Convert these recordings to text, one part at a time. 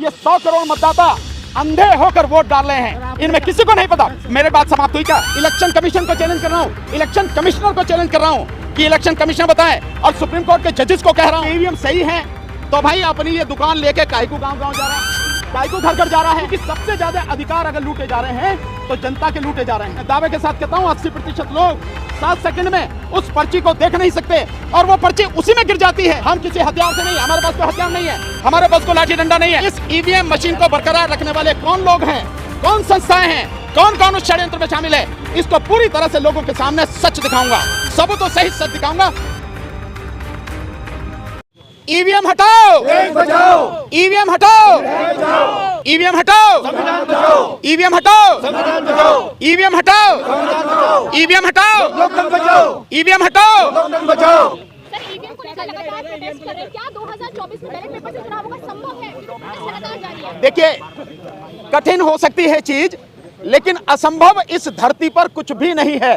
ये 100 करोड़ मतदाता अंधे होकर वोट डाल रहे हैं, इनमें किसी को नहीं पता। मेरे बात समाप्त हुई क्या? इलेक्शन कमीशन को चैलेंज कर रहा हूँ, इलेक्शन कमिश्नर को चैलेंज कर रहा हूँ कि इलेक्शन कमीशन बताए, और सुप्रीम कोर्ट के जजेस को कह रहा हूँ ईवीएम सही है तो भाई अपनी ये दुकान लेके काहे को गाँव-गाँव जा रहा है, काहे को घर-घर जा रहा है कि सबसे ज्यादा अधिकार अगर लूटे जा रहे हैं तो जनता के लूटे जा रहे हैं। दावे के साथ कहता हूँ 80% लोग 7 सेकंड में उस पर्ची को देख नहीं सकते और वो पर्ची उसी में गिर जाती है। हम किसी हथियार से नहीं, हमारे पास कोई हथियार नहीं है, हमारे पास कोई लाठी डंडा नहीं है। इस ईवीएम मशीन को बरकरार रखने वाले कौन लोग हैं, कौन संस्थाएं हैं, कौन कौन उस षड्यंत्र में शामिल है, इसको पूरी तरह से लोगों के सामने सच दिखाऊंगा, सबूतों सहित सच दिखाऊंगा। ईवीएम हटाओ, बचाओ, ईवीएम हटाओ, बचाओ, ईवीएम हटाओ, संविधान बचाओ, ईवीएम हटाओ, संविधान बचाओ, ईवीएम हटाओ, संविधान बचाओ, ईवीएम हटाओ, लोकतंत्र बचाओ, ईवीएम हटाओ, लोकतंत्र बचाओ। सर, ईवीएम को लेकर लगातार प्रोटेस्ट कर रहे हैं, क्या 2024 में बैलेट पेपर से चुनाव होगा संभव है? प्रोटेस्ट लगातार जारी है। देखिए, कठिन हो सकती है चीज, लेकिन असंभव इस धरती पर कुछ भी नहीं है,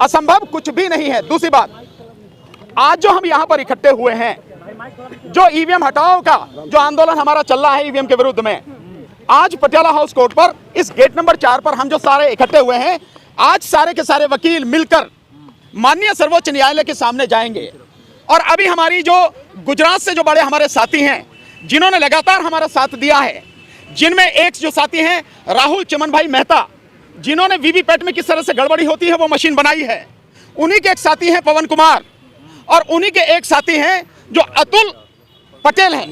असंभव कुछ भी नहीं है। दूसरी बात, आज जो हम यहाँ पर इकट्ठे हुए हैं, जो ईवीएम हटाओ का जो आंदोलन हमारा चल रहा है ईवीएम के विरुद्ध में, आज पटियाला हाउस कोर्ट पर इस गेट नंबर 4 पर हम जो सारे इकट्ठे हुए हैं, आज सारे के सारे वकील मिलकर माननीय सर्वोच्च न्यायालय के सामने जाएंगे। और अभी हमारी जो गुजरात से जो बड़े हमारे साथी हैं, जिन्होंने लगातार हमारा साथ दिया है, जिनमें एक जो साथी हैं राहुल चमन भाई मेहता, जिन्होंने वीवीपैट में किस तरह से गड़बड़ी होती है वो मशीन बनाई है, उन्हीं के एक साथी हैं पवन कुमार, और उन्हीं के एक साथी हैं जो अतुल पटेल हैं,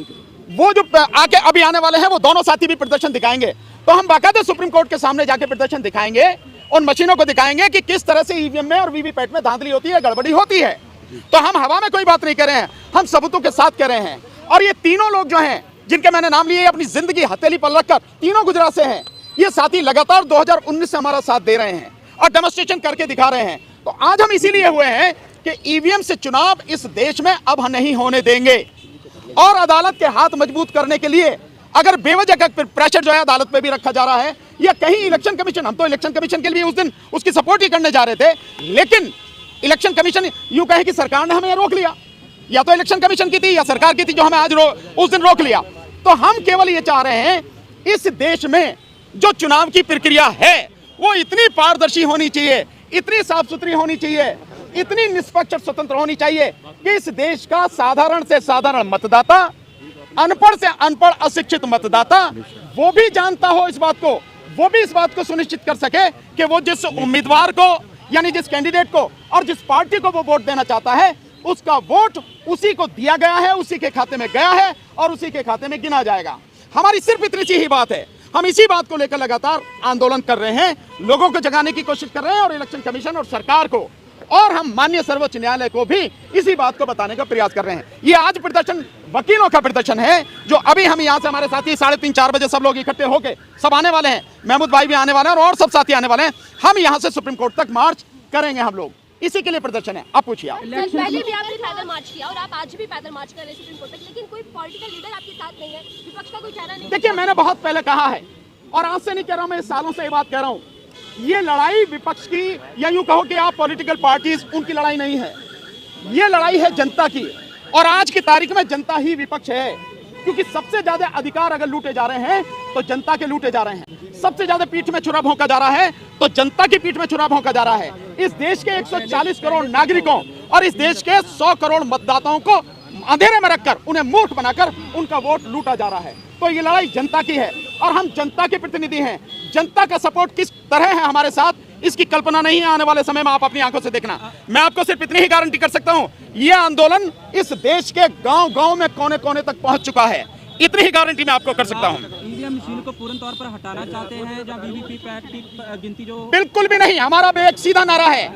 वो जो आके अभी आने वाले हैं, वो दोनों साथी भी प्रदर्शन दिखाएंगे। तो हम बाकायदा सुप्रीम कोर्ट के सामने जाके प्रदर्शन दिखाएंगे, उन मशीनों को दिखाएंगे कि किस तरह से ईवीएम में और वीवीपैट में धांधली होती है, गड़बड़ी होती है। तो हम हवा में कोई बात नहीं कर रहे हैं, हम सबूतों के साथ कह रहे हैं। और ये तीनों लोग जो हैं, जिनके मैंने नाम लिए, अपनी जिंदगी हथेली पर रखकर तीनों गुजरात से हैं, ये साथी लगातार 2019 से हमारा साथ दे रहे हैं और डेमोन्स्ट्रेशन करके दिखा रहे हैं। तो आज हम इसीलिए हुए हैं कि ईवीएम से चुनाव इस देश में अब नहीं होने देंगे, और अदालत के हाथ मजबूत करने के लिए अगर बेवजह का प्रेशर जो है अदालत पे भी रखा जा रहा है, या कहीं इलेक्शन कमीशन, हम तो इलेक्शन कमीशन के लिए उस दिन उसकी सपोर्ट ही करने जा रहे थे, लेकिन इलेक्शन कमीशन यूं कहे कि सरकार ने हमें रोक लिया, या तो इलेक्शन कमीशन की थी या सरकार की थी जो हमें आज उस दिन रोक लिया। तो हम केवल ये चाह रहे हैं, इस देश में जो चुनाव की प्रक्रिया है वो इतनी पारदर्शी होनी चाहिए, इतनी साफ सुथरी होनी चाहिए, इतनी निष्पक्ष और स्वतंत्र होनी चाहिए कि इस देश का साधारण से साधारण मतदाता, अनपढ़ से अनपढ़ अशिक्षित मतदाता, वो भी जानता हो इस बात को, वो भी इस बात को सुनिश्चित कर सके कि वो जिस उम्मीदवार को, यानी जिस कैंडिडेट को और जिस पार्टी को वो वोट देना चाहता है, उसका वोट उसी को दिया गया है, उसी के खाते में गया है और उसी के खाते में गिना जाएगा। हमारी सिर्फ इतनी सी ही बात है, हम इसी बात को लेकर लगातार आंदोलन कर रहे हैं, लोगों को जगाने की कोशिश कर रहे हैं, और इलेक्शन कमीशन और सरकार को, और हम माननीय सर्वोच्च न्यायालय को भी इसी बात को बताने का प्रयास कर रहे हैं। ये आज प्रदर्शन वकीलों का प्रदर्शन है, जो अभी हम यहाँ से हमारे साथी 3:30-4 बजे सब लोग इकट्ठे होके सब आने वाले हैं, महमूद भाई भी आने वाले हैं और सब साथी आने वाले हैं। हम यहाँ से सुप्रीम कोर्ट तक मार्च करेंगे, हम लोग इसी के लिए प्रदर्शन है। आप पूछिए। पहले भी आपने पैदल मार्च किया और आप आज भी पैदल मार्च कर रहे हैं सुप्रीम कोर्ट तक, लेकिन कोई पॉलिटिकल लीडर आपके साथ नहीं है, विपक्ष का कोई चेहरा नहीं। देखिए, मैंने बहुत पहले कहा है, और आज से नहीं कह रहा हूं, मैं सालों से ये बात कह रहा हूं, ये लड़ाई विपक्ष की, या यूं कहो कि आप पॉलिटिकल पार्टीज, उनकी लड़ाई नहीं है, ये लड़ाई है जनता की। और आज की तारीख में जनता ही विपक्ष है, क्योंकि सबसे ज्यादा अधिकार अगर लूटे जा रहे हैं तो जनता के लूटे जा रहे हैं, सबसे ज्यादा पीठ में छुरा भोंका जा रहा है तो जनता की पीठ में छुरा भोंका जा रहा है। इस देश के 140 करोड़ नागरिकों और इस देश के 100 करोड़ मतदाताओं को अंधेरे में रखकर, उन्हें मूर्ख बनाकर उनका वोट लूटा जा रहा है। तो ये लड़ाई जनता की है और हम जनता के प्रतिनिधि हैं। जनता का सपोर्ट किस तरह है हमारे साथ, इसकी कल्पना नहीं है आने वाले समय में, आप अपनी आंखों से देखना। मैं आपको सिर्फ इतनी ही गारंटी कर सकता हूं, यह आंदोलन इस देश के गांव-गांव में कोने कोने तक पहुंच चुका है, इतनी ही गारंटी मैं आपको कर सकता हूं। ईवीएम मशीन को पूर्ण तौर पर हटाना चाहते हैं, या वीवीपैट की गिनती जो? बिल्कुल भी नहीं, हमारा एक सीधा नारा है,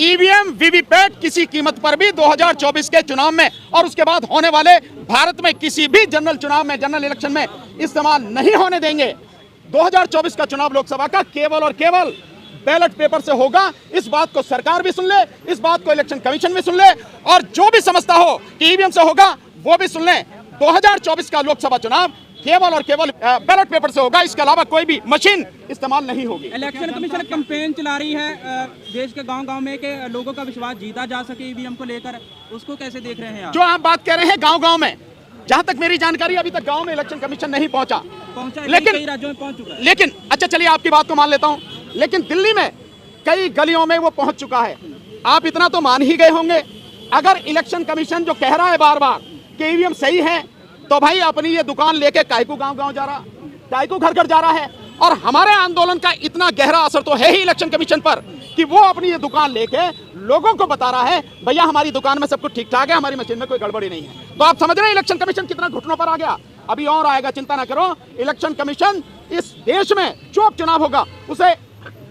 ईवीएम वीवीपैट किसी कीमत पर भी 2024 के चुनाव में और उसके बाद होने वाले भारत में किसी भी जनरल चुनाव में, जनरल इलेक्शन में इस्तेमाल नहीं होने देंगे। 2024 का चुनाव लोकसभा का केवल और केवल बैलेट पेपर से होगा। इस बात को सरकार भी सुन ले, इस बात को इलेक्शन कमीशन भी सुन ले, और जो भी समझता हो कि ईवीएम से होगा वो भी सुन ले। 2024 का लोकसभा चुनाव केवल और केवल बैलेट पेपर से होगा, इसके अलावा कोई भी मशीन इस्तेमाल नहीं होगी। इलेक्शन कमीशन कैंपेन चला रही है देश के गांव-गांव में कि लोगों का विश्वास जीता जा सके ईवीएम को लेकर, उसको कैसे देख रहे हैं आप? जो आप बात कह रहे हैं गांव-गांव में, जहां तक मेरी जानकारी अभी तक गांव में इलेक्शन कमीशन नहीं पहुंचा, लेकिन कई राज्यों में पहुंच चुका है। लेकिन अच्छा चलिए आपकी बात को मान लेता हूं, लेकिन दिल्ली में कई गलियों में वो पहुंच चुका है। आप इतना तो मान ही गए होंगे, अगर इलेक्शन कमीशन जो कह रहा है बार बार कि ईवीएम सही है, तो भाई अपनी ये दुकान लेके काहे को गांव-गांव जा रहा, काहे को घर-घर जा रहा है। और हमारे आंदोलन का इतना गहरा असर तो है ही इलेक्शन कमीशन पर कि वो अपनी ये दुकान लेके लोगों को बता रहा है भैया हमारी दुकान में सब कुछ ठीक ठाक है, हमारी मशीन में कोई गड़बड़ी नहीं है। तो आप समझ रहे हैं इलेक्शन कमीशन कितना घुटनों पर आ गया। अभी और आएगा, चिंता ना करो। इलेक्शन कमीशन इस देश में जो चुनाव होगा उसे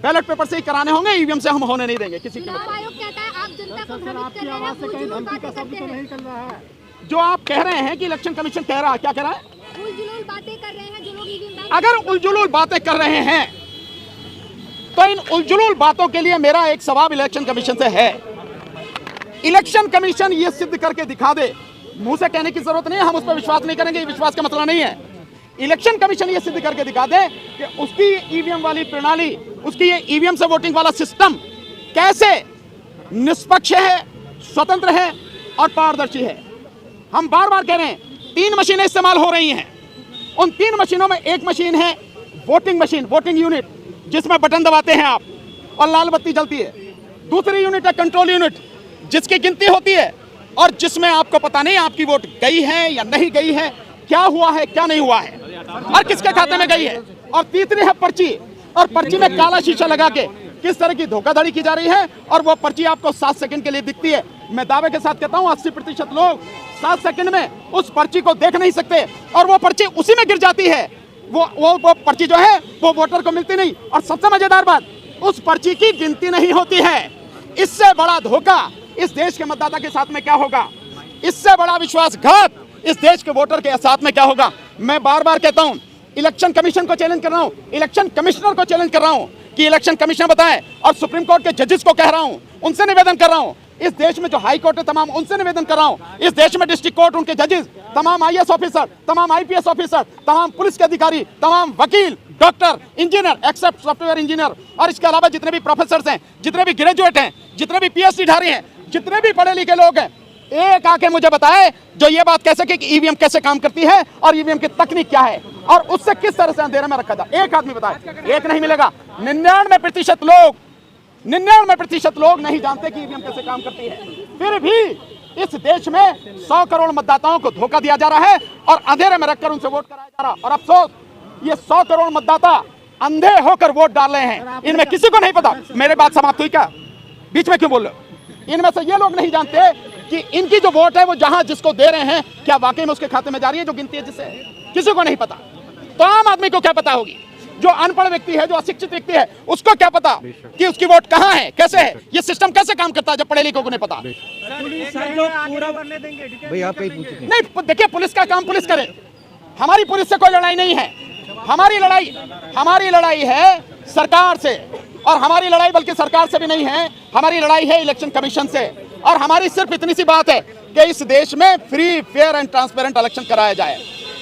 बैलेट पेपर से ही कराने होंगे, ईवीएम से हम होने नहीं देंगे किसी के। चुनाव आयोग कहता है आप जनता को भ्रमित कर रहे हैं, फूल-जुलूल बातें करते हैं। जो आप कह रहे हैं कि इलेक्शन कमीशन कह रहा है, क्या कह रहा है? फूल-जुलूल बातें कर रहे हैं जो लोग ईवीएम। अगर उलझुलूल बातें कर रहे हैं तो इन उलझुलूल बातों के लिए मेरा एक सवाल इलेक्शन कमीशन से है। इलेक्शन कमीशन ये सिद्ध करके दिखा दे, मुंह से कहने की जरूरत नहीं है, हम उस पर विश्वास नहीं करेंगे, विश्वास का मतलब नहीं है। इलेक्शन कमीशन ये सिद्ध करके दिखा दे कि उसकी ईवीएम वाली प्रणाली, उसकी ये ईवीएम से वोटिंग वाला सिस्टम कैसे निष्पक्ष है, स्वतंत्र है और पारदर्शी है। हम बार बार कह रहे हैं 3 मशीनें इस्तेमाल हो रही हैं। उन 3 मशीनों में एक मशीन है वोटिंग मशीन, वोटिंग यूनिट, जिसमें बटन दबाते हैं आप और लाल बत्ती जलती है। दूसरी यूनिट है कंट्रोल यूनिट, जिसकी गिनती होती है और जिसमें आपको पता नहीं आपकी वोट गई है या नहीं गई है, क्या हुआ है क्या नहीं हुआ है और किसके खाते में गई है। और तीसरी है पर्ची, और पर्ची में काला शीशा लगा के किस तरह की धोखाधड़ी की जा रही है और वो पर्ची आपको 7 सेकंड के लिए दिखती है। मैं दावे के साथ कहता हूं 80% लोग 7 सेकंड में उस पर्ची को देख नहीं सकते और वो पर्ची उसी में गिर जाती है। वो पर्ची जो है वो वोटर को मिलती नहीं। और सबसे मजेदार बात, उस पर्ची की गिनती नहीं होती है। इससे बड़ा धोखा इस देश के मतदाता के साथ में क्या होगा, इससे बड़ा विश्वासघात इस देश के वोटर के साथ में क्या होगा। मैं बार बार कहता हूं, इलेक्शन कमीशन को चैलेंज कर रहा हूं, इलेक्शन कमिश्नर को चैलेंज कर रहा हूं कि इलेक्शन कमीशन बताए, और सुप्रीम कोर्ट के जजेस को कह रहा हूं, उनसे निवेदन कर रहा हूं, इस देश में जो हाई कोर्ट है तमाम उनसे निवेदन कर रहा हूं, इस देश में डिस्ट्रिक्ट कोर्ट, उनके जजेस, तमाम आईएएस ऑफिसर, तमाम आईपीएस ऑफिसर, तमाम पुलिस के अधिकारी, तमाम वकील, doctor, engineer except software engineer, और इसके अलावा जितने भी प्रोफेसर हैं, जितने भी ग्रेजुएट हैं, जितने भी पीएचडी धारी हैं, जितने भी पढ़े लिखे लोग हैं, एक आके मुझे बताए जो ये बात कह सके कि ईवीएम कैसे काम करती है और ईवीएम की तकनीक क्या है और उससे किस तरह से अंधेरे में रखा जाए। एक आदमी बताए, एक नहीं मिलेगा। 99% लोग नहीं जानते कि ईवीएम कैसे काम करती है। फिर भी इस देश में 100 करोड़ मतदाताओं को धोखा दिया जा रहा है और अंधेरे में रखकर उनसे वोट कराया जा रहा है। और अफसोस, ये 100 करोड़ मतदाता अंधे होकर वोट डाल रहे हैं। इनमें किसी को नहीं पता। मेरे बात समाप्त हुई क्या? बीच में क्यों बोल रहे हो? इनमें से ये लोग नहीं जानते कि इनकी जो वोट है वो जहां जिसको दे रहे हैं क्या वाकई में उसके खाते में जा रही है जो गिनती है, जिससे किसी को नहीं पता। तो आम आदमी को क्या पता होगी? जो अनपढ़ व्यक्ति है, जो अशिक्षित व्यक्ति है, उसको क्या पता कि उसकी वोट कहां है, कैसे है, ये सिस्टम कैसे काम करता है जब पढ़े लिखों को नहीं पता। नहीं, देखिए पुलिस का काम पुलिस करे, हमारी पुलिस से कोई लड़ाई नहीं है। हमारी लड़ाई है सरकार से, और हमारी लड़ाई बल्कि सरकार से भी नहीं है, हमारी लड़ाई है इलेक्शन कमीशन से। और हमारी सिर्फ इतनी सी बात है कि इस देश में free, fair and transparent election कराया जाए।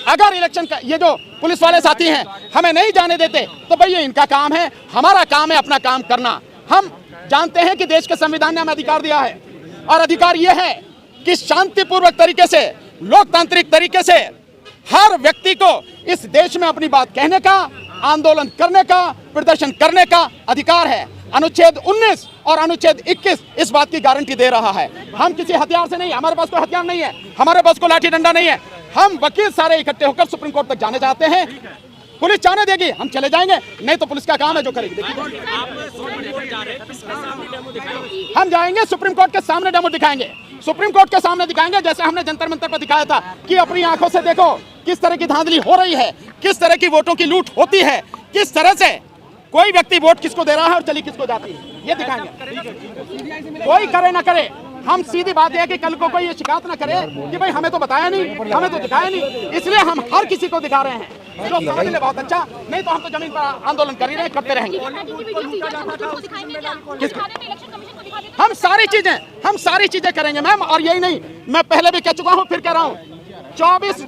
अगर इलेक्शन का ये जो पुलिस वाले साथी हैं हमें नहीं जाने देते तो भाई ये इनका काम है, हमारा काम है अपना काम करना। हम जानते हैं कि देश के संविधान ने हमें अधिकार दिया है और अधिकार ये है कि शांतिपूर्वक तरीके से, लोकतांत्रिक तरीके से हर व्यक्ति को इस देश में अपनी बात कहने का, आंदोलन करने का, प्रदर्शन करने का अधिकार है। अनुच्छेद 19 और अनुच्छेद 21 इस बात की गारंटी दे रहा है। हम किसी हथियार से नहीं, हमारे पास कोई हथियार नहीं है, हमारे पास कोई लाठी डंडा नहीं है। हम वकील सारे इकट्ठे होकर सुप्रीम कोर्ट तक जाने चाहते हैं। पुलिस जाने देगी, हम चले जाएंगे, नहीं तो पुलिस का काम है जो करेगी। देखिए हम जाएंगे सुप्रीम कोर्ट के सामने, डेमो दिखाएंगे, सुप्रीम कोर्ट के सामने दिखाएंगे, जैसे हमने जंतर मंतर पर दिखाया था कि अपनी आंखों से देखो किस तरह की धांधली हो रही है, किस तरह की वोटों की लूट होती है, किस तरह से कोई व्यक्ति वोट किसको दे रहा है और चली किसको जाती है, ये दिखाएंगे। कोई करे ना करे, हम सीधी बात है कि कल को कोई ये शिकायत ना करे कि भाई हमें तो बताया नहीं, हमें तो दिखाया नहीं। इसलिए हम हर किसी को दिखा रहे हैं जो समझ ले बहुत अच्छा, नहीं तो हम तो जमीन पर आंदोलन कर ही रहे, करते रहेंगे। हम सारी चीजें करेंगे मैम। और यही नहीं, मैं पहले भी कह चुका हूँ, फिर कह रहा हूँ, 24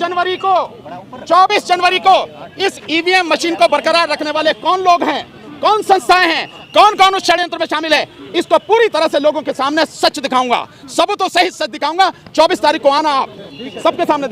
जनवरी को इस ईवीएम मशीन को बरकरार रखने वाले कौन लोग हैं, कौन संस्थाएं हैं, कौन कौन उस षड्यंत्र में शामिल है, इसको पूरी तरह से लोगों के सामने सच दिखाऊंगा, सबूतों सहित सच दिखाऊंगा। 24 तारीख को आना, आप सबके सामने।